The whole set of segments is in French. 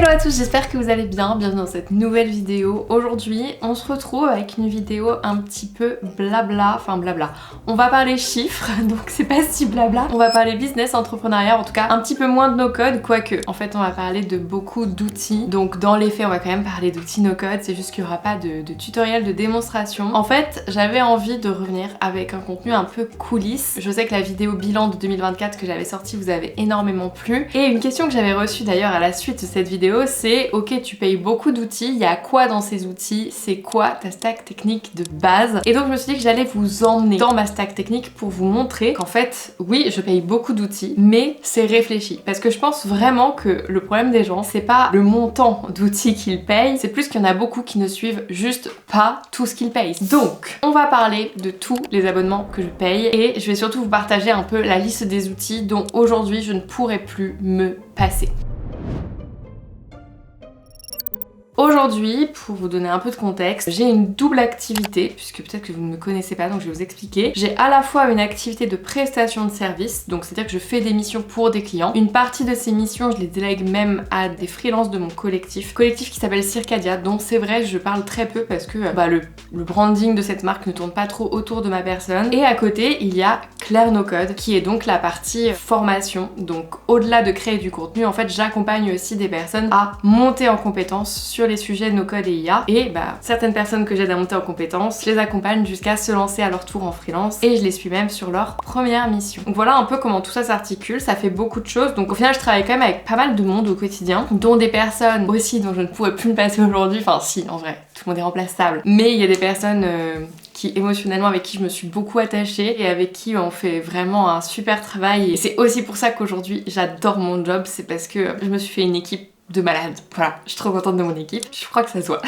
Hello à tous, j'espère que vous allez bien, bienvenue dans cette nouvelle vidéo. Aujourd'hui, on se retrouve avec une vidéo un petit peu blabla, On va parler chiffres, donc c'est pas si blabla. On va parler business, entrepreneuriat, en tout cas un petit peu moins de no-code, quoique. En fait, on va parler de beaucoup d'outils. Donc dans les faits, on va quand même parler d'outils no-code, c'est juste qu'il n'y aura pas de tutoriel, de démonstration. En fait, j'avais envie de revenir avec un contenu un peu coulisses. Je sais que la vidéo bilan de 2024 que j'avais sortie vous avait énormément plu. Et une question que j'avais reçue d'ailleurs à la suite de cette vidéo, c'est ok, tu payes beaucoup d'outils, il y a quoi dans ces outils, c'est quoi ta stack technique de base? Et donc je me suis dit que j'allais vous emmener dans ma stack technique pour vous montrer qu'en fait, oui, je paye beaucoup d'outils, mais c'est réfléchi. Parce que je pense vraiment que le problème des gens, c'est pas le montant d'outils qu'ils payent, c'est plus qu'il y en a beaucoup qui ne suivent juste pas tout ce qu'ils payent. Donc, on va parler de tous les abonnements que je paye et je vais surtout vous partager un peu la liste des outils dont aujourd'hui je ne pourrais plus me passer. Aujourd'hui, pour vous donner un peu de contexte, j'ai une double activité, puisque peut-être que vous ne me connaissez pas, donc je vais vous expliquer. J'ai à la fois une activité de prestation de service, donc c'est-à-dire que je fais des missions pour des clients. Une partie de ces missions, je les délègue même à des freelances de mon collectif qui s'appelle Circadia, dont c'est vrai, je parle très peu parce que le branding de cette marque ne tourne pas trop autour de ma personne. Et à côté, il y a Claire No Code, qui est donc la partie formation. Donc au-delà de créer du contenu, en fait, j'accompagne aussi des personnes à monter en compétences sur les sujets no code et IA, et certaines personnes que j'aide à monter en compétences, je les accompagne jusqu'à se lancer à leur tour en freelance et je les suis même sur leur première mission. Donc voilà un peu comment tout ça s'articule, ça fait beaucoup de choses. Donc au final je travaille quand même avec pas mal de monde au quotidien, dont des personnes aussi dont je ne pourrais plus me passer aujourd'hui, enfin si en vrai, tout le monde est remplaçable, mais il y a des personnes qui émotionnellement avec qui je me suis beaucoup attachée et avec qui on fait vraiment un super travail, et c'est aussi pour ça qu'aujourd'hui j'adore mon job, c'est parce que je me suis fait une équipe de malade. Voilà, je suis trop contente de mon équipe, je crois que ça se voit.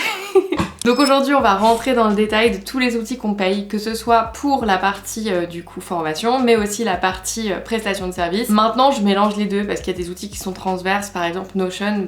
Donc aujourd'hui on va rentrer dans le détail de tous les outils qu'on paye, que ce soit pour la partie du coup formation, mais aussi la partie prestation de service. Maintenant je mélange les deux parce qu'il y a des outils qui sont transverses, par exemple Notion,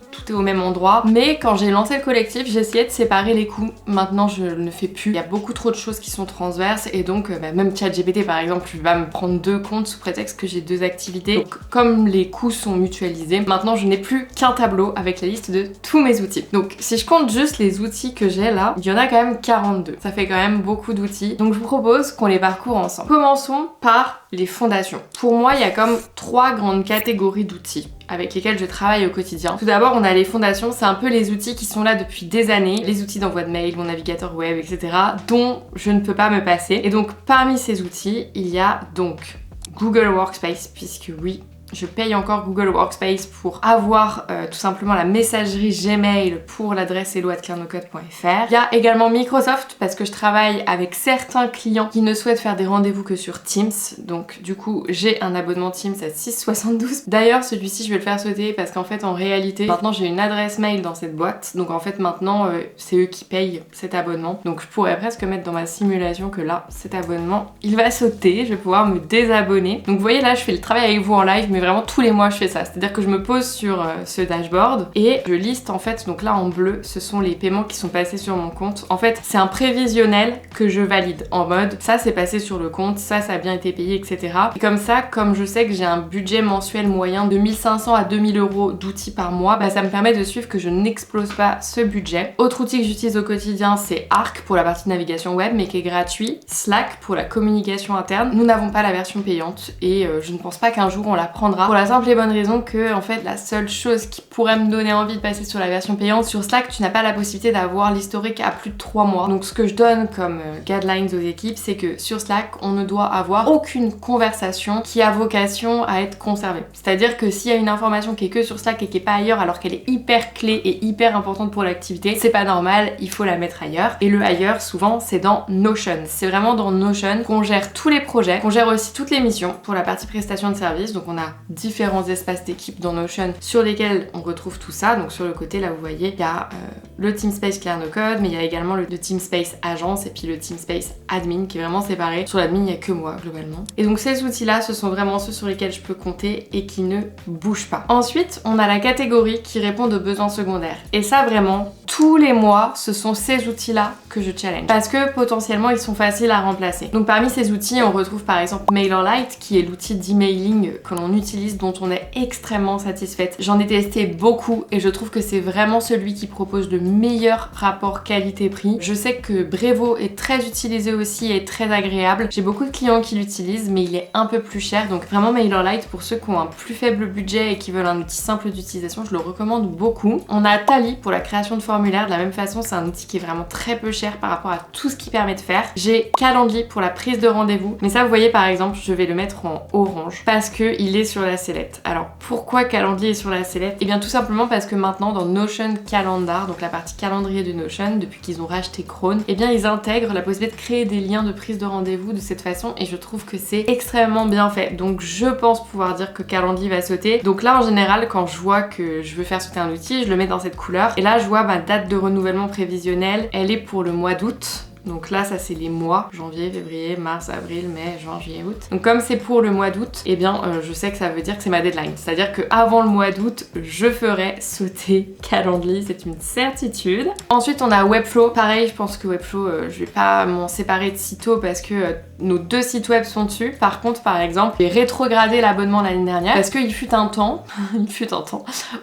tout est au même endroit. Mais quand j'ai lancé le collectif, j'ai essayé de séparer les coûts. Maintenant je ne fais plus. Il y a beaucoup trop de choses qui sont transverses et donc même ChatGPT par exemple, va me prendre deux comptes sous prétexte que j'ai deux activités. Donc comme les coûts sont mutualisés, maintenant je n'ai plus qu'un tableau avec la liste de tous mes outils. Donc si je compte juste les outils que j'ai là, il y en a quand même 42. Ça fait quand même beaucoup d'outils. Donc je vous propose qu'on les parcourt ensemble. Commençons par les fondations. Pour moi, il y a comme trois grandes catégories d'outils avec lesquels je travaille au quotidien. Tout d'abord, on a les fondations, c'est un peu les outils qui sont là depuis des années, les outils d'envoi de mail, mon navigateur web, etc., dont je ne peux pas me passer. Et donc, parmi ces outils, il y a donc Google Workspace, puisque oui, je paye encore Google Workspace pour avoir tout simplement la messagerie Gmail pour l'adresse hello@clairenocode.fr. Il y a également Microsoft parce que je travaille avec certains clients qui ne souhaitent faire des rendez-vous que sur Teams. Donc du coup j'ai un abonnement Teams à 6,72. D'ailleurs celui-ci je vais le faire sauter parce qu'en fait en réalité maintenant j'ai une adresse mail dans cette boîte. Donc en fait maintenant c'est eux qui payent cet abonnement. Donc je pourrais presque mettre dans ma simulation que là cet abonnement il va sauter. Je vais pouvoir me désabonner. Donc vous voyez là je fais le travail avec vous en live, mais vraiment tous les mois je fais ça, c'est-à-dire que je me pose sur ce dashboard et je liste en fait, donc là en bleu ce sont les paiements qui sont passés sur mon compte. En fait c'est un prévisionnel que je valide en mode ça c'est passé sur le compte, ça a bien été payé, etc. Et comme ça, comme je sais que j'ai un budget mensuel moyen de 1500 à 2000 euros d'outils par mois, ça me permet de suivre que je n'explose pas ce budget. Autre outil que j'utilise au quotidien c'est Arc pour la partie navigation web mais qui est gratuit, Slack pour la communication interne. Nous n'avons pas la version payante et je ne pense pas qu'un jour on la prendra. Pour la simple et bonne raison que en fait la seule chose qui pourrait me donner envie de passer sur la version payante, sur Slack tu n'as pas la possibilité d'avoir l'historique à plus de 3 mois. Donc ce que je donne comme guidelines aux équipes, c'est que sur Slack on ne doit avoir aucune conversation qui a vocation à être conservée. C'est-à-dire que s'il y a une information qui est que sur Slack et qui est pas ailleurs alors qu'elle est hyper clé et hyper importante pour l'activité, c'est pas normal, il faut la mettre ailleurs. Et le ailleurs souvent c'est dans Notion. C'est vraiment dans Notion qu'on gère tous les projets, qu'on gère aussi toutes les missions pour la partie prestation de service. Donc on a différents espaces d'équipe dans Notion sur lesquels on retrouve tout ça. Donc sur le côté là vous voyez il y a le Teamspace Claire No Code, mais il y a également le Teamspace Agence et puis le Teamspace Admin qui est vraiment séparé. Sur l'admin il n'y a que moi globalement. Et donc ces outils là ce sont vraiment ceux sur lesquels je peux compter et qui ne bougent pas. Ensuite on a la catégorie qui répond aux besoins secondaires. Et ça vraiment tous les mois ce sont ces outils là que je challenge parce que potentiellement ils sont faciles à remplacer. Donc parmi ces outils on retrouve par exemple MailerLite qui est l'outil d'emailing que l'on utilise utilise, dont on est extrêmement satisfaite. J'en ai testé beaucoup et je trouve que c'est vraiment celui qui propose le meilleur rapport qualité-prix. Je sais que Brevo est très utilisé aussi et très agréable. J'ai beaucoup de clients qui l'utilisent, mais il est un peu plus cher, donc vraiment MailerLite, pour ceux qui ont un plus faible budget et qui veulent un outil simple d'utilisation, je le recommande beaucoup. On a Tally pour la création de formulaires. De la même façon, c'est un outil qui est vraiment très peu cher par rapport à tout ce qu'il permet de faire. J'ai Calendly pour la prise de rendez-vous, mais ça vous voyez par exemple, je vais le mettre en orange parce que il est sur la sellette. Alors pourquoi Calendly est sur la sellette? Et bien tout simplement parce que maintenant dans Notion Calendar, donc la partie calendrier de Notion, depuis qu'ils ont racheté Chrome, et bien ils intègrent la possibilité de créer des liens de prise de rendez-vous de cette façon et je trouve que c'est extrêmement bien fait. Donc je pense pouvoir dire que Calendly va sauter. Donc là en général, quand je vois que je veux faire sauter un outil, je le mets dans cette couleur et là je vois ma date de renouvellement prévisionnelle, elle est pour le mois d'août. Donc là, ça c'est les mois, janvier, février, mars, avril, mai, juin, juillet, août. Donc comme c'est pour le mois d'août, eh bien je sais que ça veut dire que c'est ma deadline. C'est-à-dire qu'avant le mois d'août, je ferai sauter Calendly, c'est une certitude. Ensuite, on a Webflow. Pareil, je pense que Webflow, je vais pas m'en séparer de sitôt parce que nos deux sites web sont dessus. Par contre, par exemple, j'ai rétrogradé l'abonnement l'année dernière parce qu'il fut un temps,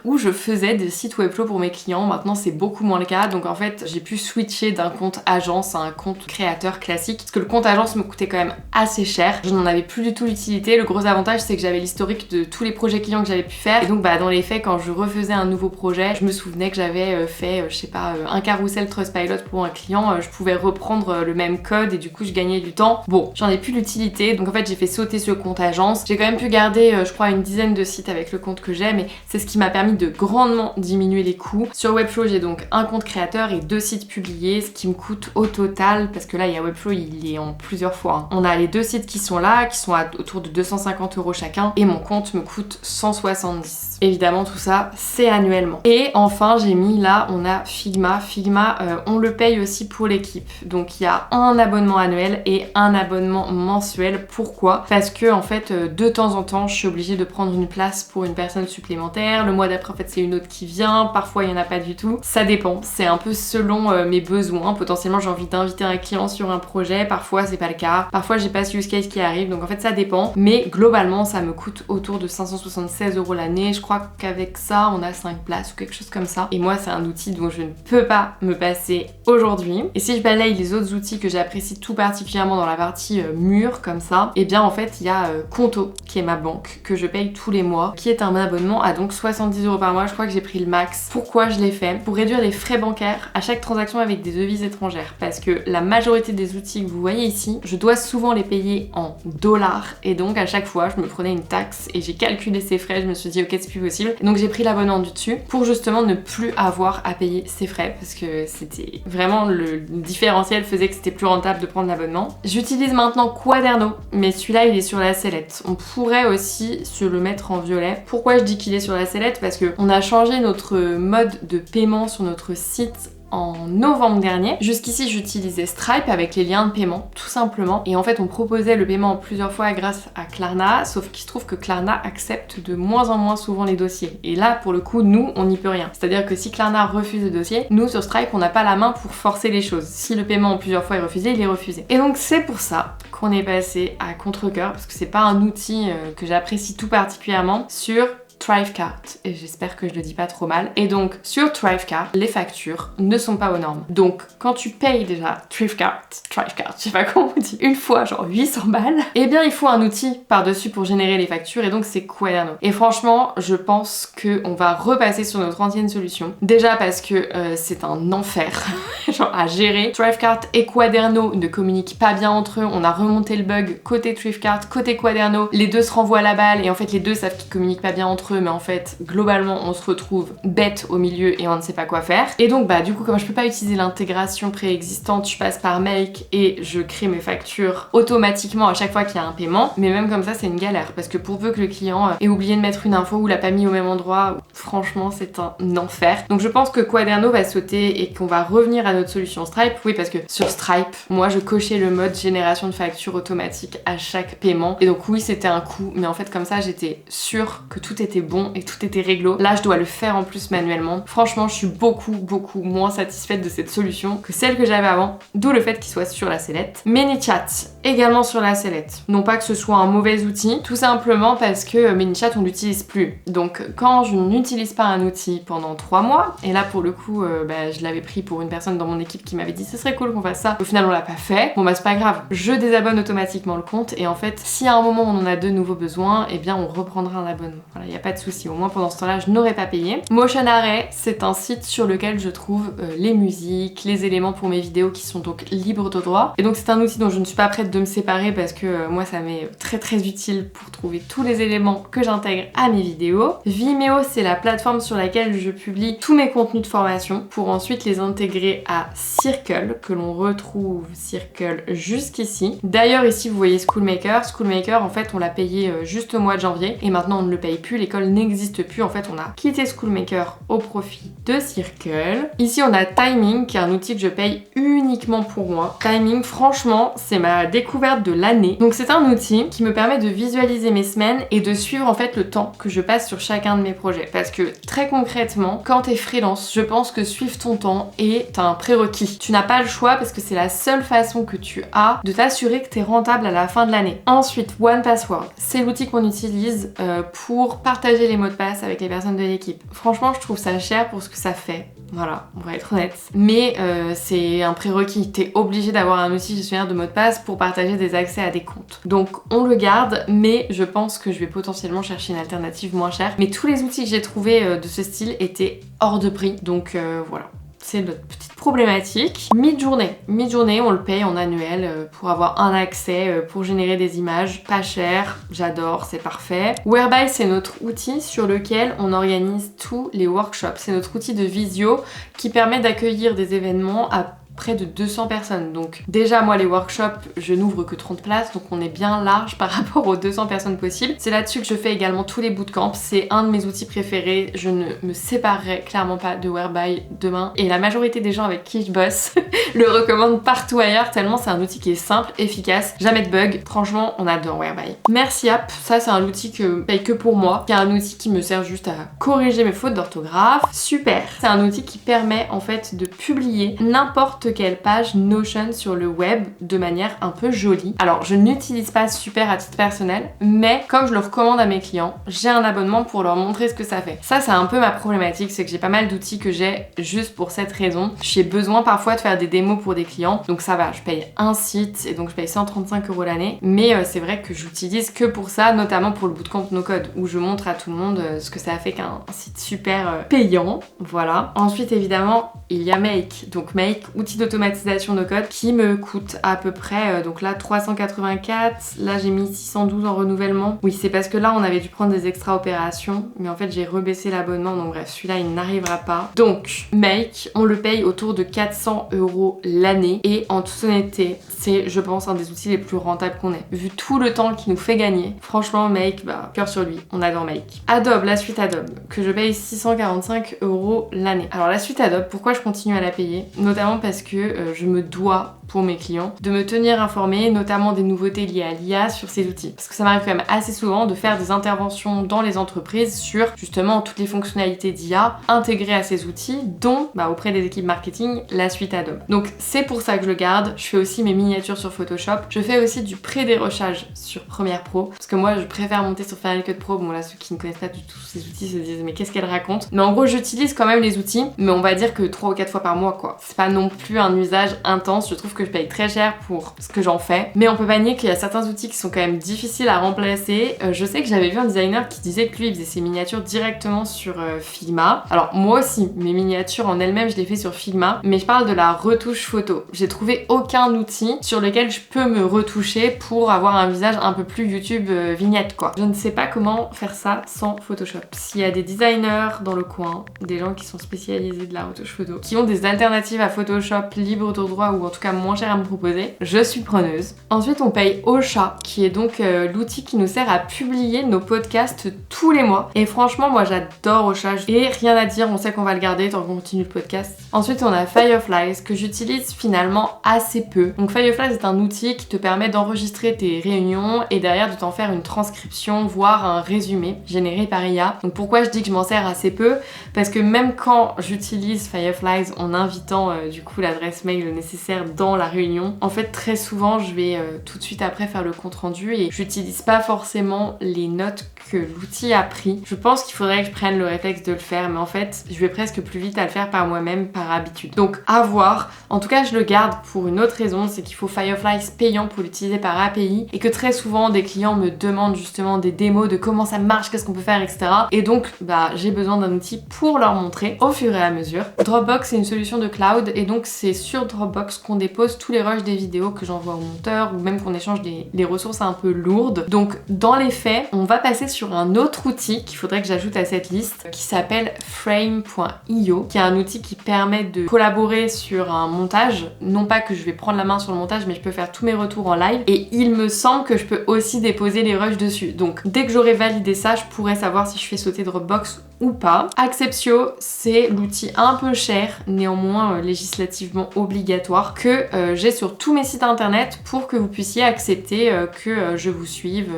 où je faisais des sites Webflow pour mes clients. Maintenant, c'est beaucoup moins le cas. Donc en fait, j'ai pu switcher d'un compte agence à un compte créateur classique parce que le compte agence me coûtait quand même assez cher. Je n'en avais plus du tout l'utilité. Le gros avantage, c'est que j'avais l'historique de tous les projets clients que j'avais pu faire. Et donc, dans les faits, quand je refaisais un nouveau projet, je me souvenais que j'avais fait, je sais pas, un carousel Trustpilot pour un client. Je pouvais reprendre le même code et du coup, je gagnais du temps. Bon, j'en ai plus l'utilité. Donc en fait, j'ai fait sauter ce compte agence. J'ai quand même pu garder, je crois, une dizaine de sites avec le compte que j'ai, mais c'est ce qui m'a permis de grandement diminuer les coûts. Sur Webflow, j'ai donc un compte créateur et 2 sites publiés, ce qui me coûte au total, parce que là, il y a Webflow, il est en plusieurs fois. On a les 2 sites qui sont là, qui sont autour de 250 € chacun, et mon compte me coûte 170. Évidemment, tout ça, c'est annuellement. Et enfin, j'ai mis là, on a Figma. Figma, on le paye aussi pour l'équipe. Donc, il y a un abonnement annuel et un abonnement mensuel. Pourquoi? Parce que, en fait, de temps en temps, je suis obligée de prendre une place pour une personne supplémentaire. Le mois d'après, en fait, c'est une autre qui vient. Parfois, il n'y en a pas du tout. Ça dépend. C'est un peu selon mes besoins. Potentiellement, j'ai envie d'inviter un client sur un projet, parfois c'est pas le cas, parfois j'ai pas ce use case qui arrive, donc en fait ça dépend, mais globalement ça me coûte autour de 576 € l'année. Je crois qu'avec ça on a 5 places ou quelque chose comme ça, et moi c'est un outil dont je ne peux pas me passer aujourd'hui. Et si je balaye les autres outils que j'apprécie tout particulièrement dans la partie mur comme ça, et bien en fait il y a Conto qui est ma banque, que je paye tous les mois, qui est un abonnement à donc 70 € par mois. Je crois que j'ai pris le max. Pourquoi je l'ai fait? Pour réduire les frais bancaires à chaque transaction avec des devises étrangères, parce que la majorité des outils que vous voyez ici, je dois souvent les payer en dollars et donc à chaque fois je me prenais une taxe et j'ai calculé ces frais, je me suis dit ok c'est plus possible. Et donc j'ai pris l'abonnement du dessus pour justement ne plus avoir à payer ces frais parce que c'était vraiment le différentiel faisait que c'était plus rentable de prendre l'abonnement. J'utilise maintenant Quaderno, mais celui-là il est sur la sellette. On pourrait aussi se le mettre en violet. Pourquoi je dis qu'il est sur la sellette? Parce que on a changé notre mode de paiement sur notre site en novembre dernier. Jusqu'ici j'utilisais Stripe avec les liens de paiement tout simplement, et en fait on proposait le paiement plusieurs fois grâce à Klarna, sauf qu'il se trouve que Klarna accepte de moins en moins souvent les dossiers, et là pour le coup nous on n'y peut rien. C'est à dire que si Klarna refuse le dossier, nous sur Stripe on n'a pas la main pour forcer les choses. Si le paiement en plusieurs fois est refusé, il est refusé. Et donc c'est pour ça qu'on est passé à contre-cœur, parce que c'est pas un outil que j'apprécie tout particulièrement, sur Thrivecart, et j'espère que je le dis pas trop mal. Et donc sur Thrivecart, les factures ne sont pas aux normes. Donc quand tu payes déjà Thrivecart, je sais pas comment on dit, une fois genre 800 balles, eh bien il faut un outil par-dessus pour générer les factures, et donc c'est Quaderno. Et franchement, je pense qu'on va repasser sur notre ancienne solution. Déjà parce que c'est un enfer genre à gérer. Thrivecart et Quaderno ne communiquent pas bien entre eux. On a remonté le bug côté Thrivecart, côté Quaderno. Les deux se renvoient la balle et en fait les deux savent qu'ils communiquent pas bien entre eux, mais en fait globalement on se retrouve bête au milieu et on ne sait pas quoi faire. Et donc du coup comme je peux pas utiliser l'intégration préexistante, je passe par Make et je crée mes factures automatiquement à chaque fois qu'il y a un paiement. Mais même comme ça c'est une galère, parce que pour peu que le client ait oublié de mettre une info ou l'a pas mis au même endroit, franchement c'est un enfer. Donc je pense que Quaderno va sauter et qu'on va revenir à notre solution Stripe. Oui, parce que sur Stripe, moi je cochais le mode génération de factures automatique à chaque paiement, et donc oui c'était un coût, mais en fait comme ça j'étais sûre que tout était bon et que tout était réglo. Là je dois le faire en plus manuellement. Franchement je suis beaucoup moins satisfaite de cette solution que celle que j'avais avant, d'où le fait qu'il soit sur la sellette. ManyChat, également sur la sellette. Non pas que ce soit un mauvais outil, tout simplement parce que ManyChat on l'utilise plus. Donc quand je n'utilise pas un outil pendant 3 mois, et là pour le coup je l'avais pris pour une personne dans mon équipe qui m'avait dit ce serait cool qu'on fasse ça, au final on l'a pas fait, bon bah c'est pas grave, je désabonne automatiquement le compte et en fait si à un moment on en a de nouveaux besoins, et bien on reprendra un abonnement. Voilà, y a pas de souci, au moins pendant ce temps-là je n'aurais pas payé. Motion Array, c'est un site sur lequel je trouve les musiques, les éléments pour mes vidéos qui sont donc libres de droit. Et donc c'est un outil dont je ne suis pas prête de me séparer parce que moi ça m'est très utile pour trouver tous les éléments que j'intègre à mes vidéos. Vimeo, c'est la plateforme sur laquelle je publie tous mes contenus de formation pour ensuite les intégrer à Circle, que l'on retrouve Circle jusqu'ici. D'ailleurs ici vous voyez Schoolmaker. Schoolmaker en fait on l'a payé juste au mois de janvier et maintenant on ne le paye plus, l'école n'existe plus. En fait on a quitté Schoolmaker au profit de Circle. Ici on a Timing qui est un outil que je paye uniquement pour moi. Timing franchement c'est ma découverte de l'année. Donc c'est un outil qui me permet de visualiser mes semaines et de suivre en fait le temps que je passe sur chacun de mes projets. Parce que très concrètement, quand t'es freelance, je pense que suivre ton temps est un prérequis. Tu n'as pas le choix parce que c'est la seule façon que tu as de t'assurer que t'es rentable à la fin de l'année. Ensuite, OnePassword, c'est l'outil qu'on utilise pour partager les mots de passe avec les personnes de l'équipe. Franchement, je trouve ça cher pour ce que ça fait. Voilà, on va être honnête. Mais c'est un prérequis. T'es obligé d'avoir un outil gestionnaire de mots de passe pour partager des accès à des comptes. Donc on le garde, mais je pense que je vais potentiellement chercher une alternative moins chère. Mais tous les outils que j'ai trouvés de ce style étaient hors de prix. Donc voilà. C'est notre petite problématique. Midjourney. Midjourney, on le paye en annuel pour avoir un accès, pour générer des images pas chères. J'adore, c'est parfait. Whereby, c'est notre outil sur lequel on organise tous les workshops. C'est notre outil de visio qui permet d'accueillir des événements à près de 200 personnes. Donc déjà moi les workshops je n'ouvre que 30 places donc on est bien large par rapport aux 200 personnes possibles. C'est là-dessus que je fais également tous les bootcamps, c'est un de mes outils préférés, je ne me séparerai clairement pas de Whereby demain et la majorité des gens avec qui je bosse le recommandent partout ailleurs tellement c'est un outil qui est simple, efficace, jamais de bug, franchement on adore Whereby. Merci App, ça c'est un outil que je paye que pour moi, qui est un outil qui me sert juste à corriger mes fautes d'orthographe, super. C'est un outil qui permet en fait de publier n'importe quelle page Notion sur le web de manière un peu jolie. Alors je n'utilise pas Super à titre personnel, mais comme je le recommande à mes clients, j'ai un abonnement pour leur montrer ce que ça fait. Ça c'est un peu ma problématique, c'est que j'ai pas mal d'outils que j'ai juste pour cette raison. J'ai besoin parfois de faire des démos pour des clients, donc ça va, je paye un site et donc je paye 135 € l'année, mais c'est vrai que j'utilise que pour ça, notamment pour le bootcamp No Code, où je montre à tout le monde ce que ça a fait qu'un site super payant, voilà. Ensuite évidemment, il y a Make, donc Make, outil d'automatisation no code qui me coûte à peu près donc là 384, là j'ai mis 612 en renouvellement. Oui c'est parce que là on avait dû prendre des extra opérations mais en fait j'ai rebaissé l'abonnement donc bref celui-là il n'arrivera pas. Donc Make on le paye autour de 400 € l'année et en toute honnêteté c'est je pense un des outils les plus rentables qu'on ait. Vu tout le temps qu'il nous fait gagner, franchement Make, bah cœur sur lui, on adore Make. Adobe, la suite Adobe, que je paye 645 € l'année. Alors la suite Adobe, pourquoi je continue à la payer? Notamment parce que je me dois pour mes clients de me tenir informée, notamment des nouveautés liées à l'IA sur ces outils. Parce que ça m'arrive quand même assez souvent de faire des interventions dans les entreprises sur justement toutes les fonctionnalités d'IA intégrées à ces outils, dont auprès des équipes marketing, la suite Adobe. Donc c'est pour ça que je le garde. Je fais aussi mes miniatures sur Photoshop. Je fais aussi du pré-dérochage sur Premiere Pro. Parce que moi je préfère monter sur Final Cut Pro. Bon là ceux qui ne connaissent pas du tout ces outils se disent mais qu'est-ce qu'elle raconte? Mais en gros j'utilise quand même les outils, mais on va dire que 3 ou 4 fois par mois quoi. C'est pas non plus un usage intense, je trouve que je paye très cher pour ce que j'en fais. Mais on peut pas nier qu'il y a certains outils qui sont quand même difficiles à remplacer. Je sais que j'avais vu un designer qui disait que lui il faisait ses miniatures directement sur Figma. Alors moi aussi, mes miniatures en elles-mêmes je les fais sur Figma, mais je parle de la retouche photo. J'ai trouvé aucun outil sur lequel je peux me retoucher pour avoir un visage un peu plus YouTube vignette quoi. Je ne sais pas comment faire ça sans Photoshop. S'il y a des designers dans le coin, des gens qui sont spécialisés de la retouche photo, qui ont des alternatives à Photoshop libre de droit ou en tout cas moins cher à me proposer, je suis preneuse. Ensuite on paye Ocha qui est donc l'outil qui nous sert à publier nos podcasts tous les mois et franchement moi j'adore Ocha et rien à dire, on sait qu'on va le garder tant qu'on continue le podcast. Ensuite on a Fireflies que j'utilise finalement assez peu. Donc Fireflies est un outil qui te permet d'enregistrer tes réunions et derrière de t'en faire une transcription voire un résumé généré par IA. Donc pourquoi je dis que je m'en sers assez peu? Parce que même quand j'utilise Fireflies en invitant du coup l'adresse mail nécessaire dans avant la réunion. En fait, très souvent, je vais tout de suite après faire le compte rendu et j'utilise pas forcément les notes que l'outil a pris. Je pense qu'il faudrait que je prenne le réflexe de le faire, mais en fait, je vais presque plus vite à le faire par moi-même, par habitude. Donc, à voir. En tout cas, je le garde pour une autre raison, c'est qu'il faut Firefly payant pour l'utiliser par API et que très souvent, des clients me demandent justement des démos de comment ça marche, qu'est-ce qu'on peut faire, etc. Et donc, j'ai besoin d'un outil pour leur montrer au fur et à mesure. Dropbox, c'est une solution de cloud et donc c'est sur Dropbox qu'on dépose tous les rushs des vidéos que j'envoie au monteur ou même qu'on échange des ressources un peu lourdes. Donc, dans les faits, on va passer sur un autre outil qu'il faudrait que j'ajoute à cette liste qui s'appelle frame.io, qui est un outil qui permet de collaborer sur un montage. Non pas que je vais prendre la main sur le montage, mais je peux faire tous mes retours en live et il me semble que je peux aussi déposer les rushs dessus. Donc dès que j'aurai validé ça, je pourrai savoir si je fais sauter Dropbox ou pas. Acceptio, c'est l'outil un peu cher, néanmoins législativement obligatoire, que j'ai sur tous mes sites internet pour que vous puissiez accepter que je vous suive,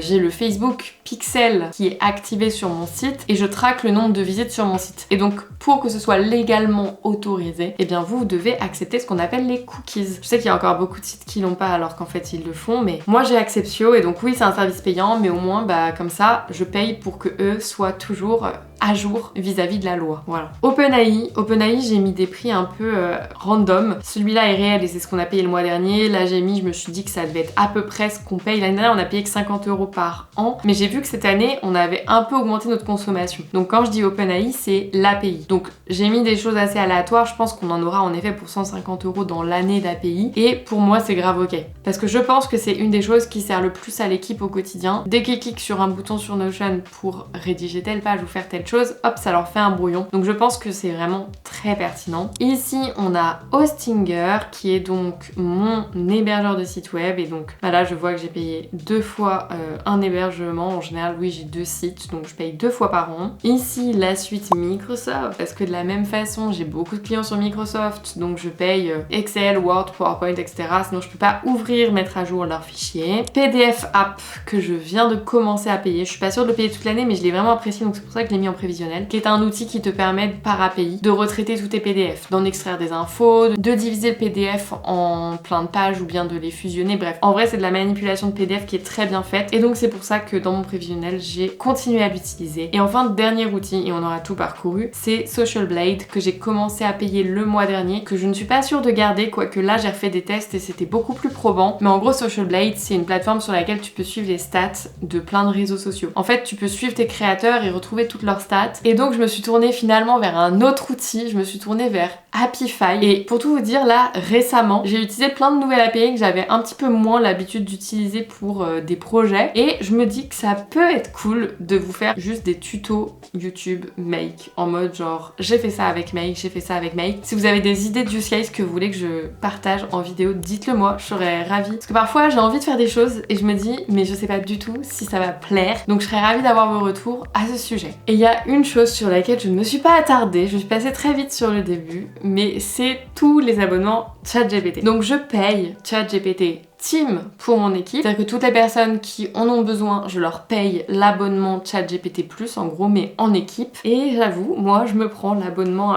j'ai le Facebook Pixel qui est activé sur mon site et je traque le nombre de visites sur mon site. Et donc pour que ce soit légalement autorisé, eh bien vous devez accepter ce qu'on appelle les cookies. Je sais qu'il y a encore beaucoup de sites qui l'ont pas alors qu'en fait ils le font, mais moi j'ai Acceptio et donc oui c'est un service payant, mais au moins comme ça je paye pour que eux soient toujours à jour vis-à-vis de la loi. Voilà. OpenAI, j'ai mis des prix un peu random. Celui-là est réel et c'est ce qu'on a payé le mois dernier. Là je me suis dit que ça devait être à peu près ce qu'on paye. L'année dernière on a payé que 50 € par an, mais j'ai vu que cette année on avait un peu augmenté notre consommation. Donc quand je dis OpenAI, c'est l'API. Donc j'ai mis des choses assez aléatoires. Je pense qu'on en aura en effet pour 150 € dans l'année d'API et pour moi c'est grave ok. Parce que je pense que c'est une des choses qui sert le plus à l'équipe au quotidien. Dès qu'ils cliquent sur un bouton sur Notion pour rédiger telle page ou faire telle chose, hop, ça leur fait un brouillon. Donc je pense que c'est vraiment très pertinent. Ici, on a Hostinger qui est donc mon hébergeur de site web et donc là je vois que j'ai payé 2 fois un hébergement. En général, oui, j'ai 2 sites, donc je paye 2 fois par an. Ici, la suite Microsoft, parce que de la même façon, j'ai beaucoup de clients sur Microsoft, donc je paye Excel, Word, PowerPoint, etc. Sinon, je peux pas ouvrir, mettre à jour leurs fichiers. PDF App que je viens de commencer à payer. Je suis pas sûre de le payer toute l'année, mais je l'ai vraiment apprécié, donc c'est pour ça que je l'ai mis en prévisionnel, qui est un outil qui te permet par API de retraiter tous tes PDF, d'en extraire des infos, de diviser le PDF en plein de pages ou bien de les fusionner. Bref, en vrai, c'est de la manipulation de PDF qui est très bien faite et donc c'est pour ça que dans mon prévisionnel, j'ai continué à l'utiliser. Et enfin, dernier outil, et on aura tout parcouru, c'est Social Blade que j'ai commencé à payer le mois dernier, que je ne suis pas sûre de garder, quoique là j'ai refait des tests et c'était beaucoup plus probant. Mais en gros, Social Blade, c'est une plateforme sur laquelle tu peux suivre les stats de plein de réseaux sociaux. En fait, tu peux suivre tes créateurs et retrouver toutes leurs stats. Et donc, je me suis tournée finalement vers un autre outil, je me suis tournée vers Happify. Et pour tout vous dire, là, récemment, j'ai utilisé plein de nouvelles API que j'avais un petit peu moins l'habitude d'utiliser pour des projets. Et je me dis que ça peut être cool de vous faire juste des tutos YouTube Make, en mode genre, j'ai fait ça avec Make, j'ai fait ça avec Make. Si vous avez des idées de use case que vous voulez que je partage en vidéo, dites-le moi, je serais ravie. Parce que parfois, j'ai envie de faire des choses et je me dis, mais je sais pas du tout si ça va plaire. Donc, je serais ravie d'avoir vos retours à ce sujet. Et il y a une chose sur laquelle je ne me suis pas attardée, je suis passée très vite sur le début, mais c'est tous les abonnements ChatGPT. Donc je paye ChatGPT Team pour mon équipe, c'est-à-dire que toutes les personnes qui en ont besoin, je leur paye l'abonnement ChatGPT+, en gros, mais en équipe. Et j'avoue, moi je me prends l'abonnement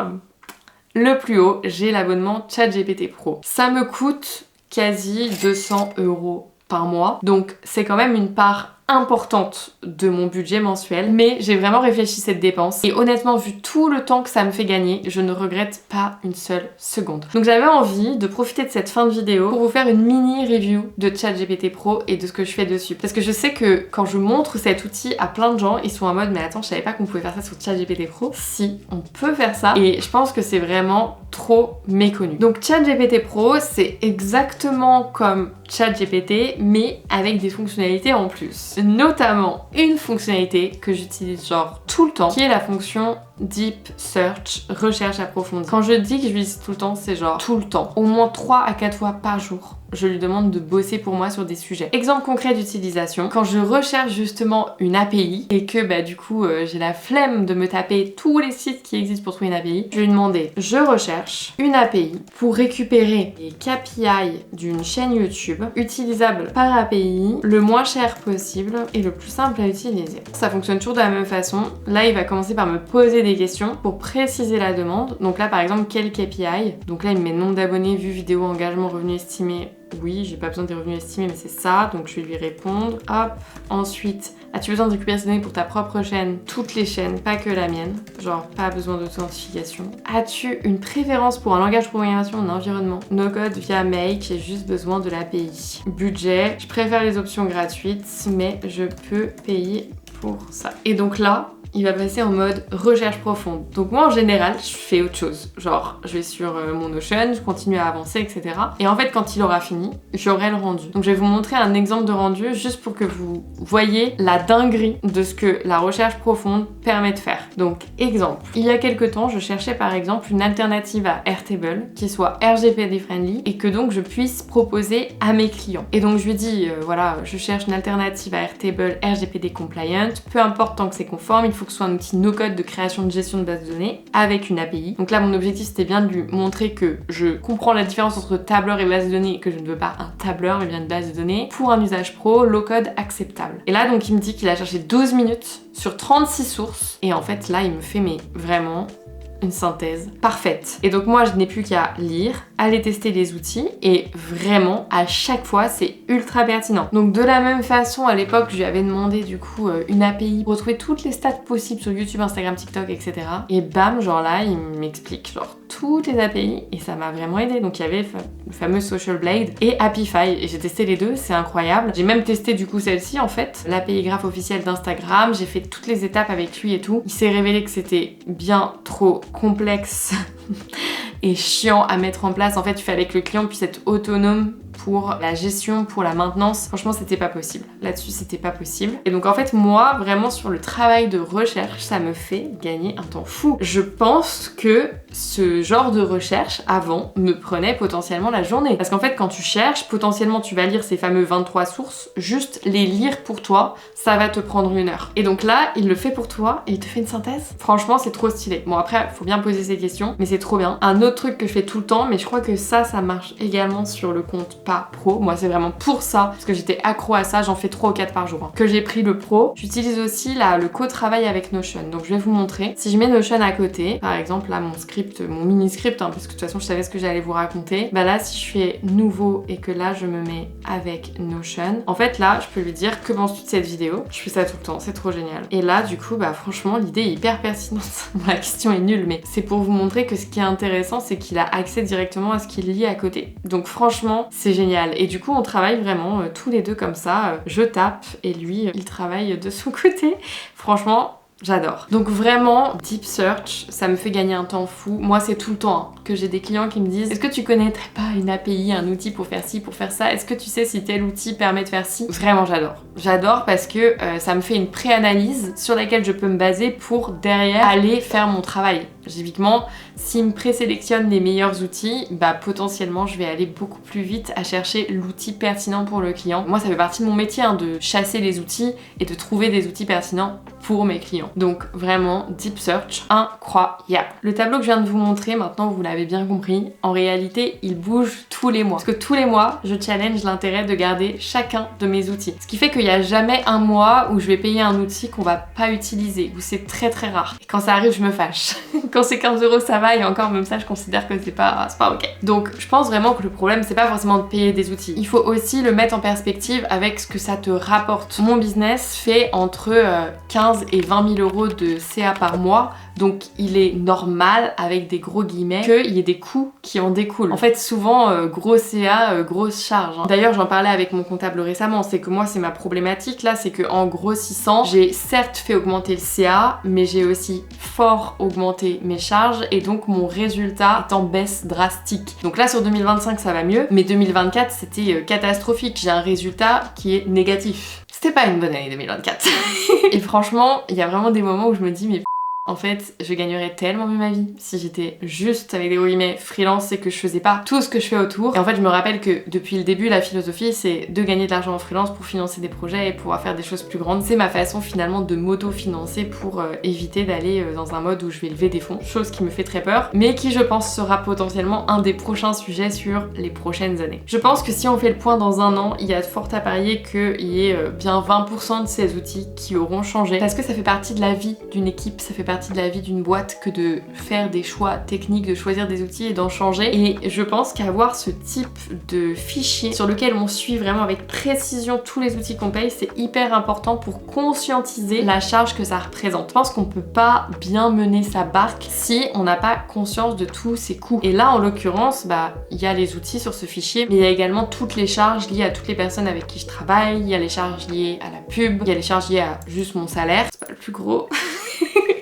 le plus haut, j'ai l'abonnement ChatGPT Pro. Ça me coûte quasi 200 € par mois, donc c'est quand même une part importante de mon budget mensuel, mais j'ai vraiment réfléchi cette dépense et honnêtement, vu tout le temps que ça me fait gagner, je ne regrette pas une seule seconde. Donc j'avais envie de profiter de cette fin de vidéo pour vous faire une mini review de ChatGPT Pro et de ce que je fais dessus, parce que je sais que quand je montre cet outil à plein de gens, ils sont en mode mais attends, je savais pas qu'on pouvait faire ça sur ChatGPT Pro. Si, on peut faire ça et je pense que c'est vraiment trop méconnu. Donc ChatGPT Pro, c'est exactement comme ChatGPT mais avec des fonctionnalités en plus. Notamment une fonctionnalité que j'utilise genre tout le temps, qui est la fonction Deep Search, recherche approfondie. Quand je dis que je l'utilise tout le temps, c'est genre tout le temps. Au moins 3 à 4 fois par jour, je lui demande de bosser pour moi sur des sujets. Exemple concret d'utilisation, quand je recherche justement une API et que du coup j'ai la flemme de me taper tous les sites qui existent pour trouver une API, je lui ai demandé, je recherche une API pour récupérer les KPI d'une chaîne YouTube utilisable par API, le moins cher possible et le plus simple à utiliser. Ça fonctionne toujours de la même façon. Là, il va commencer par me poser des questions pour préciser la demande. Donc là par exemple quel KPI, donc là il me met nombre d'abonnés, vues, vidéos, engagement, revenus estimés. Oui, j'ai pas besoin des revenus estimés, mais c'est ça, donc je vais lui répondre. Hop, ensuite, as-tu besoin de récupérer ces données pour ta propre chaîne? Toutes les chaînes, pas que la mienne. Genre, pas besoin d'authentification. As-tu une préférence pour un langage de programmation, un environnement? No code via Make, j'ai juste besoin de l'API. Budget, je préfère les options gratuites, mais je peux payer pour ça. Et donc là, il va passer en mode recherche profonde. Donc moi en général, je fais autre chose. Genre, je vais sur mon Notion, je continue à avancer, etc. Et en fait, quand il aura fini, j'aurai le rendu. Donc je vais vous montrer un exemple de rendu juste pour que vous voyez la dinguerie de ce que la recherche profonde permet de faire. Donc exemple, il y a quelques temps, je cherchais par exemple une alternative à Airtable qui soit RGPD friendly et que donc je puisse proposer à mes clients. Et donc je lui dis, voilà, je cherche une alternative à Airtable RGPD compliant, peu importe tant que c'est conforme, il faut que ce soit un outil no-code de création de gestion de base de données avec une API. Donc là, mon objectif, c'était bien de lui montrer que je comprends la différence entre tableur et base de données et que je ne veux pas un tableur, mais bien une base de données pour un usage pro, low-code acceptable. Et là, donc, il me dit qu'il a cherché 12 minutes sur 36 sources. Et en fait, là, il me fait, mais vraiment une synthèse parfaite. Et donc moi, je n'ai plus qu'à lire, aller tester les outils et vraiment, à chaque fois, c'est ultra pertinent. Donc de la même façon, à l'époque, je lui avais demandé du coup une API pour retrouver toutes les stats possibles sur YouTube, Instagram, TikTok, etc. Et bam, genre là, il m'explique genre toutes les API et ça m'a vraiment aidé. Donc il y avait le fameux Social Blade et Apify et j'ai testé les deux, c'est incroyable. J'ai même testé du coup celle-ci en fait, l'API graphe officielle d'Instagram, j'ai fait toutes les étapes avec lui et tout. Il s'est révélé que c'était bien trop complexe et chiant à mettre en place. En fait, il fallait que le client puisse être autonome pour la gestion, pour la maintenance. Franchement, c'était pas possible. Là-dessus, c'était pas possible. Et donc en fait, moi, vraiment sur le travail de recherche, ça me fait gagner un temps fou. Je pense que ce genre de recherche, avant, me prenait potentiellement la journée. Parce qu'en fait, quand tu cherches, potentiellement, tu vas lire ces fameux 23 sources, juste les lire pour toi, ça va te prendre 1 heure. Et donc là, il le fait pour toi et il te fait une synthèse. Franchement, c'est trop stylé. Bon, après, faut bien poser ses questions, mais c'est trop bien. Un autre truc que je fais tout le temps, mais je crois que ça marche également sur le compte pas pro. Moi, c'est vraiment pour ça, parce que j'étais accro à ça, j'en fais 3 ou 4 par jour. Que j'ai pris le pro. J'utilise aussi là, le co-travail avec Notion. Donc, je vais vous montrer. Si je mets Notion à côté, par exemple, là, mon script, mon mini-script, hein, parce que de toute façon, je savais ce que j'allais vous raconter. Bah là, si je fais nouveau et que là, je me mets avec Notion, en fait, là, je peux lui dire que penses-tu de cette vidéo? Je fais ça tout le temps, c'est trop génial. Et là, du coup, bah franchement, l'idée est hyper pertinente. Bon, la question est nulle, mais c'est pour vous montrer que ce qui est intéressant, c'est qu'il a accès directement à ce qu'il lit à côté. Donc franchement, c'est génial. Et du coup, on travaille vraiment tous les deux comme ça. Je tape et lui, il travaille de son côté. Franchement, j'adore. Donc vraiment, Deep Search, ça me fait gagner un temps fou. Moi, c'est tout le temps hein, que j'ai des clients qui me disent « Est-ce que tu connaîtrais pas une API, un outil pour faire ci, pour faire ça? Est-ce que tu sais si tel outil permet de faire ci ?» Vraiment, j'adore. J'adore parce que ça me fait une pré-analyse sur laquelle je peux me baser pour derrière aller faire mon travail. Typiquement, s'il me présélectionne les meilleurs outils, bah potentiellement je vais aller beaucoup plus vite à chercher l'outil pertinent pour le client. Moi, ça fait partie de mon métier hein, de chasser les outils et de trouver des outils pertinents pour mes clients. Donc vraiment, Deep Search, incroyable. Le tableau que je viens de vous montrer, maintenant vous l'avez bien compris, en réalité, il bouge tous les mois. Parce que tous les mois, je challenge l'intérêt de garder chacun de mes outils. Ce qui fait qu'il n'y a jamais un mois où je vais payer un outil qu'on va pas utiliser, où c'est très très rare. Et quand ça arrive, je me fâche. Quand c'est 15 €, ça va, et encore même ça, je considère que c'est pas ok. Donc je pense vraiment que le problème, c'est pas forcément de payer des outils. Il faut aussi le mettre en perspective avec ce que ça te rapporte. Mon business fait entre 15 et 20 000 € de CA par mois, donc il est normal, avec des gros guillemets, qu'il y ait des coûts qui en découlent. En fait, souvent, gros CA, grosse charge. Hein. D'ailleurs, j'en parlais avec mon comptable récemment, c'est que moi, c'est ma problématique là, c'est que en grossissant, j'ai certes fait augmenter le CA, mais j'ai aussi fort augmenté mes charges, et donc mon résultat est en baisse drastique. Donc là, sur 2025, ça va mieux, mais 2024, c'était catastrophique. J'ai un résultat qui est négatif. C'était pas une bonne année 2024. Et franchement, il y a vraiment des moments où je me dis, mais en fait, je gagnerais tellement mieux ma vie si j'étais juste, avec des gros guillemets, freelance et que je faisais pas tout ce que je fais autour. Et en fait, je me rappelle que depuis le début, la philosophie, c'est de gagner de l'argent en freelance pour financer des projets et pouvoir faire des choses plus grandes. C'est ma façon finalement de m'auto-financer pour éviter d'aller dans un mode où je vais lever des fonds, chose qui me fait très peur, mais qui je pense sera potentiellement un des prochains sujets sur les prochaines années. Je pense que si on fait le point dans 1 an, il y a de fortes à parier qu'il y ait bien 20% de ces outils qui auront changé, parce que ça fait partie de la vie d'une équipe, ça fait partie partie de la vie d'une boîte que de faire des choix techniques, de choisir des outils et d'en changer. Et je pense qu'avoir ce type de fichier sur lequel on suit vraiment avec précision tous les outils qu'on paye, c'est hyper important pour conscientiser la charge que ça représente. Je pense qu'on peut pas bien mener sa barque si on n'a pas conscience de tous ces coûts. Et là, en l'occurrence, il y a les outils sur ce fichier, mais il y a également toutes les charges liées à toutes les personnes avec qui je travaille, il y a les charges liées à la pub, il y a les charges liées à juste mon salaire, c'est pas le plus gros.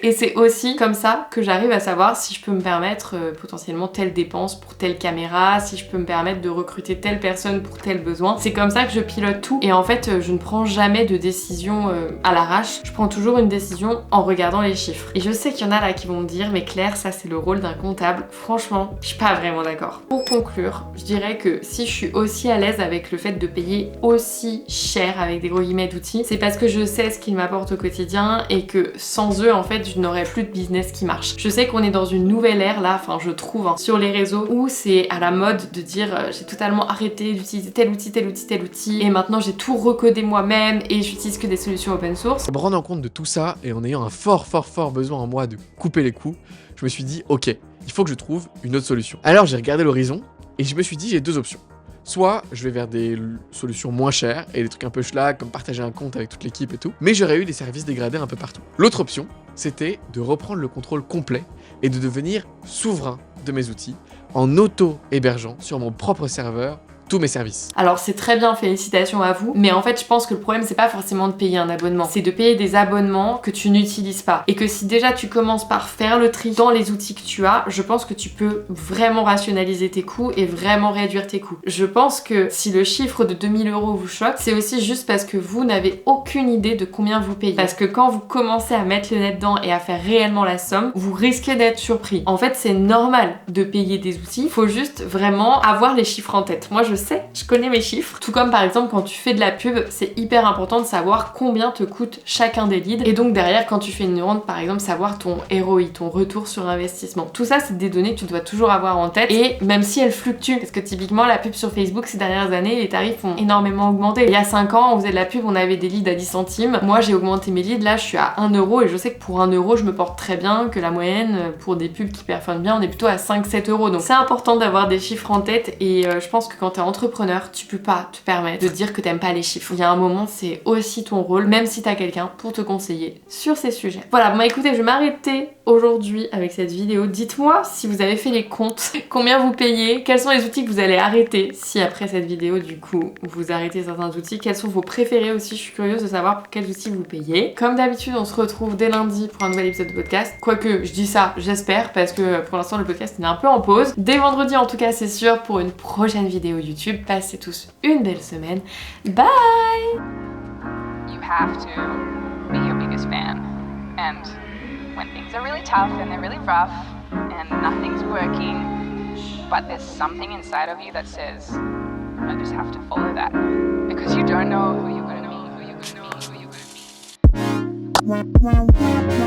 Et c'est aussi comme ça que j'arrive à savoir si je peux me permettre potentiellement telle dépense pour telle caméra, si je peux me permettre de recruter telle personne pour tel besoin. C'est comme ça que je pilote tout. Et en fait, je ne prends jamais de décision à l'arrache. Je prends toujours une décision en regardant les chiffres. Et je sais qu'il y en a là qui vont me dire, mais Claire, ça c'est le rôle d'un comptable. Franchement, je suis pas vraiment d'accord. Pour conclure, je dirais que si je suis aussi à l'aise avec le fait de payer aussi cher avec des gros guillemets d'outils, c'est parce que je sais ce qu'ils m'apportent au quotidien et que sans eux, en fait, je n'aurais plus de business qui marche. Je sais qu'on est dans une nouvelle ère là, enfin je trouve, sur les réseaux où c'est à la mode de dire j'ai totalement arrêté d'utiliser tel outil, tel outil, tel outil et maintenant j'ai tout recodé moi-même et j'utilise que des solutions open source. En me rendant compte de tout ça et en ayant un fort besoin en moi de couper les coûts, je me suis dit ok, il faut que je trouve une autre solution. Alors j'ai regardé l'horizon et je me suis dit j'ai deux options. Soit je vais vers des solutions moins chères et des trucs un peu schlag comme partager un compte avec toute l'équipe et tout, mais j'aurais eu des services dégradés un peu partout. L'autre option, c'était de reprendre le contrôle complet et de devenir souverain de mes outils en auto-hébergeant sur mon propre serveur tous mes services. Alors c'est très bien, félicitations à vous, mais en fait je pense que le problème c'est pas forcément de payer un abonnement, c'est de payer des abonnements que tu n'utilises pas. Et que si déjà tu commences par faire le tri dans les outils que tu as, je pense que tu peux vraiment rationaliser tes coûts et vraiment réduire tes coûts. Je pense que si le chiffre de 2000 € vous choque, c'est aussi juste parce que vous n'avez aucune idée de combien vous payez. Parce que quand vous commencez à mettre le nez dedans et à faire réellement la somme, vous risquez d'être surpris. En fait c'est normal de payer des outils, faut juste vraiment avoir les chiffres en tête. Moi je connais mes chiffres. Tout comme par exemple quand tu fais de la pub, c'est hyper important de savoir combien te coûte chacun des leads. Et donc derrière quand tu fais une vente par exemple, savoir ton ROI, ton retour sur investissement. Tout ça c'est des données que tu dois toujours avoir en tête et même si elles fluctuent. Parce que typiquement la pub sur Facebook ces dernières années, les tarifs ont énormément augmenté. Il y a 5 ans on faisait de la pub, on avait des leads à 10 centimes. Moi j'ai augmenté mes leads, là je suis à 1 € et je sais que pour 1 € je me porte très bien, que la moyenne pour des pubs qui performent bien on est plutôt à 5-7 €. Donc c'est important d'avoir des chiffres en tête et je pense que quand t'es entrepreneur, tu peux pas te permettre de dire que t'aimes pas les chiffres. Il y a un moment, c'est aussi ton rôle, même si t'as quelqu'un pour te conseiller sur ces sujets. Voilà, bon écoutez, je vais m'arrêter aujourd'hui avec cette vidéo. Dites-moi si vous avez fait les comptes, combien vous payez, quels sont les outils que vous allez arrêter si après cette vidéo, du coup, vous arrêtez certains outils, quels sont vos préférés aussi, je suis curieuse de savoir pour quels outils vous payez. Comme d'habitude, on se retrouve dès lundi pour un nouvel épisode de podcast. Quoique, je dis ça, j'espère, parce que pour l'instant, le podcast il est un peu en pause. Dès vendredi, en tout cas, c'est sûr, pour une prochaine vidéo YouTube. Passez tous une belle semaine. Bye! You have to be your biggest fan. And when things are really tough and they're really rough and nothing's working, but there's something inside of you that says, I just have to follow that. Because you don't know who you're going to be, who you're going to be, who you're going to be.